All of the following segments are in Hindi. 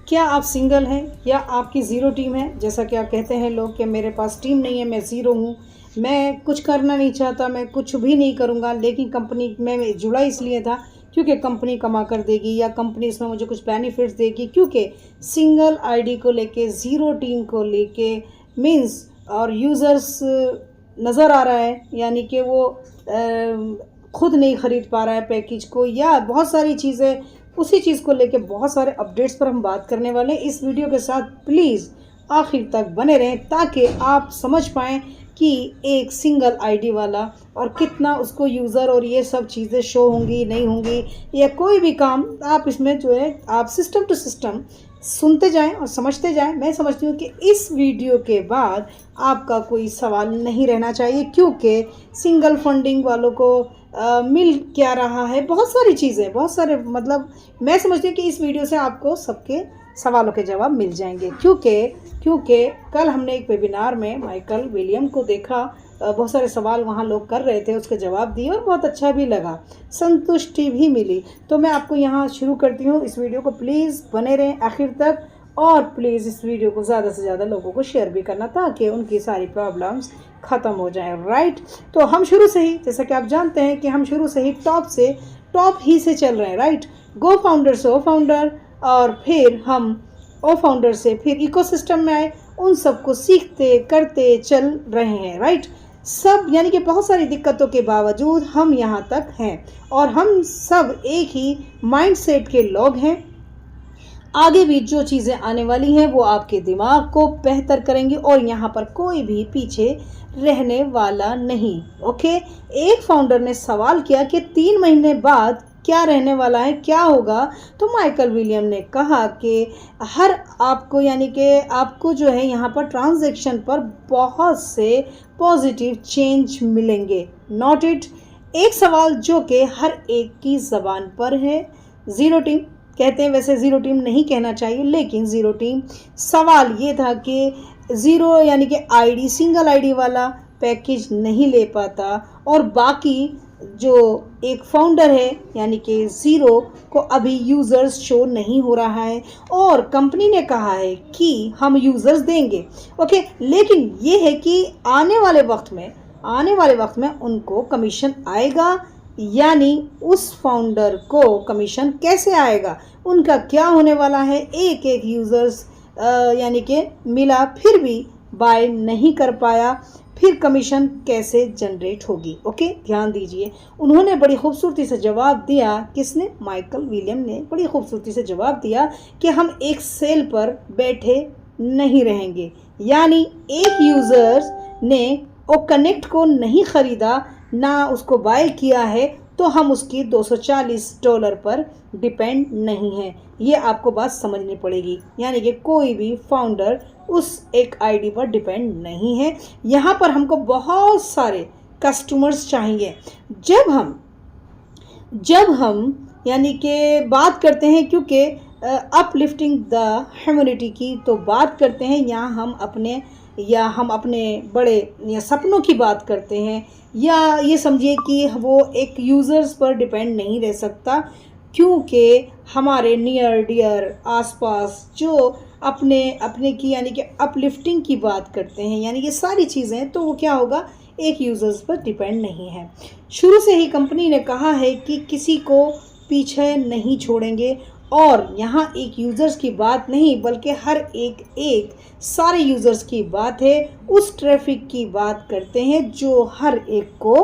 क्या आप सिंगल हैं या आपकी ज़ीरो टीम है? जैसा कि आप कहते हैं लोग कि मेरे पास टीम नहीं है, मैं ज़ीरो हूँ, मैं कुछ करना नहीं चाहता, मैं कुछ भी नहीं करूँगा, लेकिन कंपनी में मैं जुड़ा इसलिए था क्योंकि कंपनी कमा कर देगी या कंपनी इसमें मुझे कुछ बेनिफिट्स देगी। क्योंकि सिंगल आईडी को लेके, ज़ीरो टीम को लेके मीन्स और यूज़र्स नज़र आ रहा है, यानी कि वो खुद नहीं ख़रीद पा रहा है पैकेज को, या बहुत सारी चीज़ें, उसी चीज़ को लेके बहुत सारे अपडेट्स पर हम बात करने वाले हैं। इस वीडियो के साथ प्लीज़ आखिर तक बने रहें ताकि आप समझ पाएँ कि एक सिंगल आईडी वाला और कितना उसको यूज़र और ये सब चीज़ें शो होंगी नहीं होंगी, या कोई भी काम आप इसमें जो है आप सिस्टम टू सिस्टम सुनते जाएं और समझते जाएं। मैं समझती हूँ कि इस वीडियो के बाद आपका कोई सवाल नहीं रहना चाहिए, क्योंकि सिंगल फंडिंग वालों को मिल क्या रहा है, बहुत सारी चीज़ें, बहुत सारे मतलब मैं समझती हूँ कि इस वीडियो से आपको सबके सवालों के जवाब मिल जाएंगे। क्योंकि कल हमने एक वेबिनार में माइकल विलियम को देखा, बहुत सारे सवाल वहाँ लोग कर रहे थे, उसके जवाब दिए और बहुत अच्छा भी लगा, संतुष्टि भी मिली। तो मैं आपको यहाँ शुरू करती हूँ इस वीडियो को, प्लीज़ बने रहें आखिर तक, और प्लीज़ इस वीडियो को ज़्यादा से ज़्यादा लोगों को शेयर भी करना ताकि उनकी सारी प्रॉब्लम्स ख़त्म हो जाए। राइट, तो हम शुरू से ही, जैसा कि आप जानते हैं कि हम शुरू से ही टॉप ही से चल रहे हैं। राइट, गो फाउंडर से ओ फाउंडर, और फिर हम ओ फाउंडर से फिर इकोसिस्टम में आए, उन सबको सीखते करते चल रहे हैं। राइट, सब यानी कि बहुत सारी दिक्कतों के बावजूद हम यहाँ तक हैं और हम सब एक ही माइंडसेट के लोग हैं। आगे भी जो चीज़ें आने वाली हैं वो आपके दिमाग को बेहतर करेंगी और यहाँ पर कोई भी पीछे रहने वाला नहीं। ओके, एक फाउंडर ने सवाल किया कि 3 महीने बाद क्या रहने वाला है, क्या होगा? तो माइकल विलियम ने कहा कि हर आपको यानी कि आपको जो है यहाँ पर ट्रांजैक्शन पर बहुत से पॉजिटिव चेंज मिलेंगे। नोट इट, एक सवाल जो कि हर एक की ज़बान पर है। ज़ीरो टीम कहते हैं, वैसे ज़ीरो टीम नहीं कहना चाहिए, लेकिन ज़ीरो टीम, सवाल ये था कि ज़ीरो यानी कि आईडी, सिंगल आईडी वाला पैकेज नहीं ले पाता और बाकी जो एक फाउंडर है यानी कि ज़ीरो को अभी यूज़र्स शो नहीं हो रहा है, और कंपनी ने कहा है कि हम यूज़र्स देंगे। ओके, लेकिन ये है कि आने वाले वक्त में उनको कमीशन आएगा, यानी उस फाउंडर को कमीशन कैसे आएगा, उनका क्या होने वाला है। एक एक यूज़र्स यानी कि मिला फिर भी बाय नहीं कर पाया, फिर कमीशन कैसे जनरेट होगी। ओके, ध्यान दीजिए, उन्होंने बड़ी खूबसूरती से जवाब दिया। किसने? माइकल विलियम ने बड़ी खूबसूरती से जवाब दिया कि हम एक सेल पर बैठे नहीं रहेंगे, यानी एक यूज़र्स ने वो कनेक्ट को नहीं ख़रीदा, ना उसको बाय किया है, तो हम उसकी $240 पर डिपेंड नहीं है। ये आपको बात समझनी पड़ेगी, यानी कि कोई भी फाउंडर उस एक आईडी पर डिपेंड नहीं है। यहाँ पर हमको बहुत सारे कस्टमर्स चाहिए। जब हम यानी कि बात करते हैं, क्योंकि अपलिफ्टिंग द ह्यूमैनिटी की तो बात करते हैं, यहाँ हम अपने बड़े या सपनों की बात करते हैं, या ये समझिए कि वो एक यूज़र्स पर डिपेंड नहीं रह सकता, क्योंकि हमारे नियर डियर आसपास जो अपने की यानी कि अपलिफ्टिंग की बात करते हैं, यानी ये सारी चीज़ें, तो वो क्या होगा, एक यूज़र्स पर डिपेंड नहीं है। शुरू से ही कंपनी ने कहा है कि किसी को पीछे नहीं छोड़ेंगे, और यहाँ एक यूज़र्स की बात नहीं बल्कि हर एक सारे यूज़र्स की बात है। उस ट्रैफिक की बात करते हैं जो हर एक को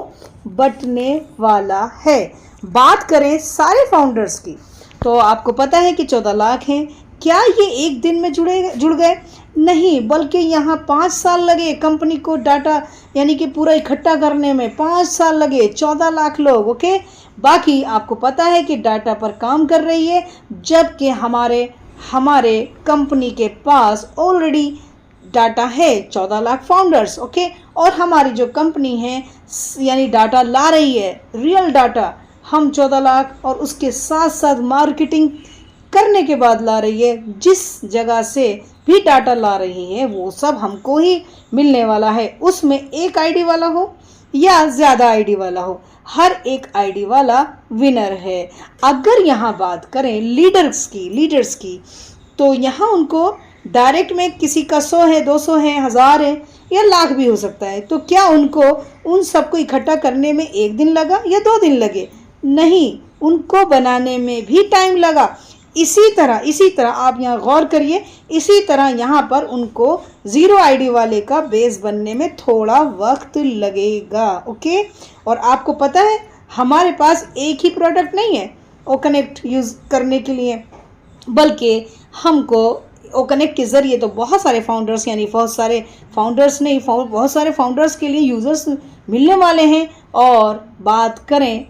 बटने वाला है। बात करें सारे फाउंडर्स की, तो आपको पता है कि 14 लाख हैं। क्या ये एक दिन में जुड़ गए? नहीं, बल्कि यहाँ 5 साल लगे कंपनी को डाटा यानी कि पूरा इकट्ठा करने में, 5 साल लगे, 14 लाख लोग। ओके, बाकी आपको पता है कि डाटा पर काम कर रही है, जबकि हमारे कंपनी के पास ऑलरेडी डाटा है 14 लाख फाउंडर्स। ओके, और हमारी जो कंपनी है यानी डाटा ला रही है, रियल डाटा हम 14 लाख और उसके साथ साथ मार्केटिंग करने के बाद ला रही है। जिस जगह से भी डाटा ला रही है वो सब हमको ही मिलने वाला है, उसमें एक आईडी वाला हो या ज़्यादा आईडी वाला हो, हर एक आईडी वाला विनर है। अगर यहाँ बात करें लीडर्स की, तो यहाँ उनको डायरेक्ट में किसी का 100 है, 200 है, 1000 है या लाख भी हो सकता है। तो क्या उनको उन सबको इकट्ठा करने में 1 दिन लगा या 2 दिन लगे? नहीं, उनको बनाने में भी टाइम लगा। इसी तरह आप यहाँ गौर करिए, इसी तरह यहाँ पर उनको ज़ीरो आईडी वाले का बेस बनने में थोड़ा वक्त लगेगा। ओके, और आपको पता है हमारे पास एक ही प्रोडक्ट नहीं है ओकनेक्ट यूज़ करने के लिए, बल्कि हमको ओकनेक्ट के ज़रिए तो बहुत सारे फाउंडर्स, यानी बहुत सारे फाउंडर्स नहीं, बहुत सारे फाउंडर्स के लिए यूज़र्स मिलने वाले हैं। और बात करें,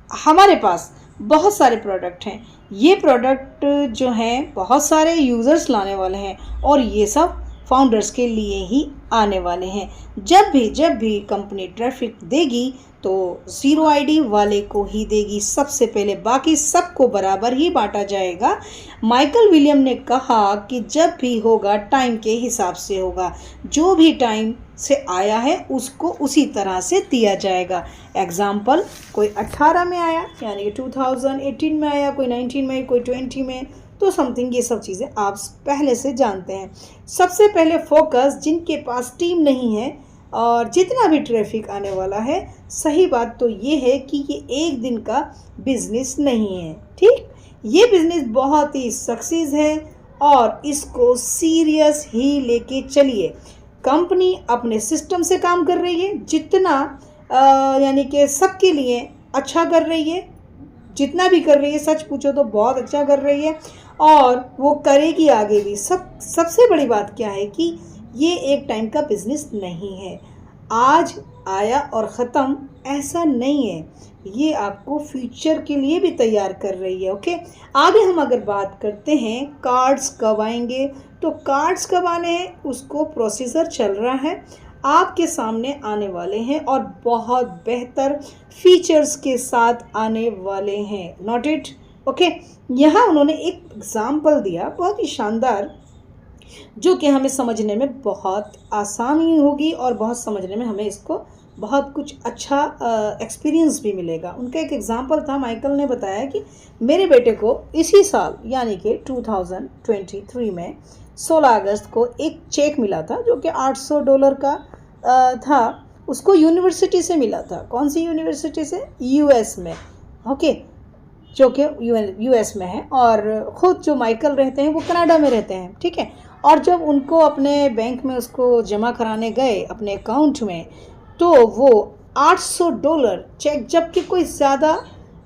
हमारे पास बहुत सारे प्रोडक्ट हैं। ये प्रोडक्ट जो हैं बहुत सारे यूज़र्स लाने वाले हैं और ये सब फाउंडर्स के लिए ही आने वाले हैं। जब भी कंपनी ट्रैफिक देगी तो ज़ीरो आईडी वाले को ही देगी सबसे पहले, बाकी सबको बराबर ही बांटा जाएगा। माइकल विलियम ने कहा कि जब भी होगा टाइम के हिसाब से होगा, जो भी टाइम से आया है उसको उसी तरह से दिया जाएगा। एग्ज़ाम्पल, कोई 18 में आया यानी कि 2018 में आया, कोई 19 में, कोई 20 में, तो समथिंग, ये सब चीज़ें आप पहले से जानते हैं। सबसे पहले फोकस जिनके पास टीम नहीं है और जितना भी ट्रैफिक आने वाला है, सही बात तो ये है कि ये एक दिन का बिजनेस नहीं है। ठीक, ये बिजनेस बहुत ही सक्सेस है और इसको सीरियस ही लेके चलिए। कंपनी अपने सिस्टम से काम कर रही है, जितना यानी कि सबके लिए अच्छा कर रही है, जितना भी कर रही है सच पूछो तो बहुत अच्छा कर रही है और वो करेगी आगे भी। सबसे बड़ी बात क्या है कि ये एक टाइम का बिजनेस नहीं है, आज आया और ख़त्म, ऐसा नहीं है। ये आपको फ्यूचर के लिए भी तैयार कर रही है। ओके, आगे हम अगर बात करते हैं कार्ड्स कब आएंगे, तो कार्ड्स कब आने हैं उसको प्रोसीजर चल रहा है, आपके सामने आने वाले हैं और बहुत बेहतर फीचर्स के साथ आने वाले हैं। Note it. ओके, यहाँ उन्होंने एक एग्जाम्पल दिया बहुत ही शानदार, जो कि हमें समझने में बहुत आसानी होगी और बहुत समझने में हमें इसको बहुत कुछ अच्छा एक्सपीरियंस भी मिलेगा। उनका एक एग्जांपल था, माइकल ने बताया कि मेरे बेटे को इसी साल यानी कि 2023 में 16 अगस्त को एक चेक मिला था जो कि $800 का था। उसको यूनिवर्सिटी से मिला था। कौन सी यूनिवर्सिटी से? यूएस में। ओके, जो कि यूएस में है और ख़ुद जो माइकल रहते हैं वो कनाडा में रहते हैं। ठीक है, और जब उनको अपने बैंक में उसको जमा कराने गए अपने अकाउंट में, तो वो $800 चेक, जबकि कोई ज़्यादा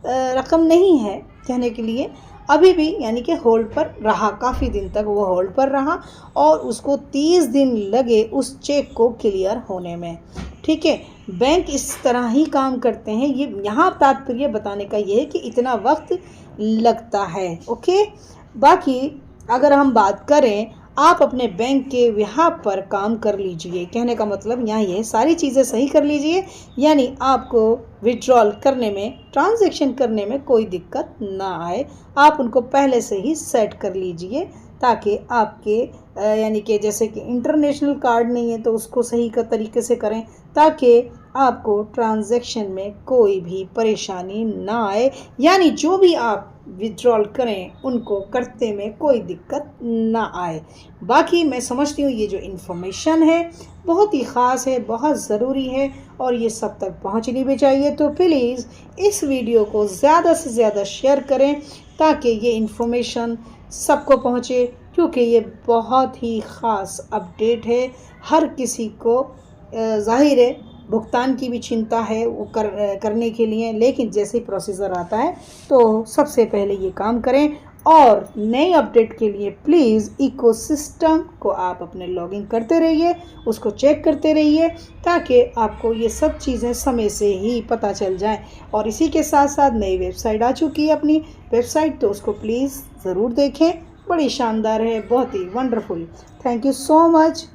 रकम नहीं है कहने के लिए, अभी भी यानी कि होल्ड पर रहा, काफ़ी दिन तक वो होल्ड पर रहा और उसको 30 दिन लगे उस चेक को क्लियर होने में। ठीक है, बैंक इस तरह ही काम करते हैं। ये यहाँ तात्पर्य बताने का ये है कि इतना वक्त लगता है। ओके, बाकी अगर हम बात करें, आप अपने बैंक के यहाँ पर काम कर लीजिए, कहने का मतलब यहाँ ये सारी चीज़ें सही कर लीजिए, यानी आपको विड्रॉल करने में, ट्रांजैक्शन करने में कोई दिक्कत ना आए। आप उनको पहले से ही सेट कर लीजिए ताकि आपके यानी कि जैसे कि इंटरनेशनल कार्ड नहीं है तो उसको सही का तरीके से करें ताकि आपको ट्रांजैक्शन में कोई भी परेशानी ना आए, यानी जो भी आप विड्रॉल करें उनको करते में कोई दिक्कत ना आए। बाकी मैं समझती हूँ ये जो इन्फॉर्मेशन है बहुत ही ख़ास है, बहुत ज़रूरी है और ये सब तक पहुँचनी भी चाहिए। तो प्लीज़ इस वीडियो को ज़्यादा से ज़्यादा शेयर करें ताकि ये इन्फॉर्मेशन सबको पहुँचे, क्योंकि ये बहुत ही ख़ास अपडेट है। हर किसी को ज़ाहिर है भुगतान की भी चिंता है वो करने के लिए, लेकिन जैसे प्रोसीजर आता है तो सबसे पहले ये काम करें। और नए अपडेट के लिए प्लीज़ इकोसिस्टम को आप अपने लॉगिन करते रहिए, उसको चेक करते रहिए ताकि आपको ये सब चीज़ें समय से ही पता चल जाएं। और इसी के साथ साथ नई वेबसाइट आ चुकी है, अपनी वेबसाइट, तो उसको प्लीज़ ज़रूर देखें, बड़ी शानदार है, बहुत ही wonderful. Thank you so much.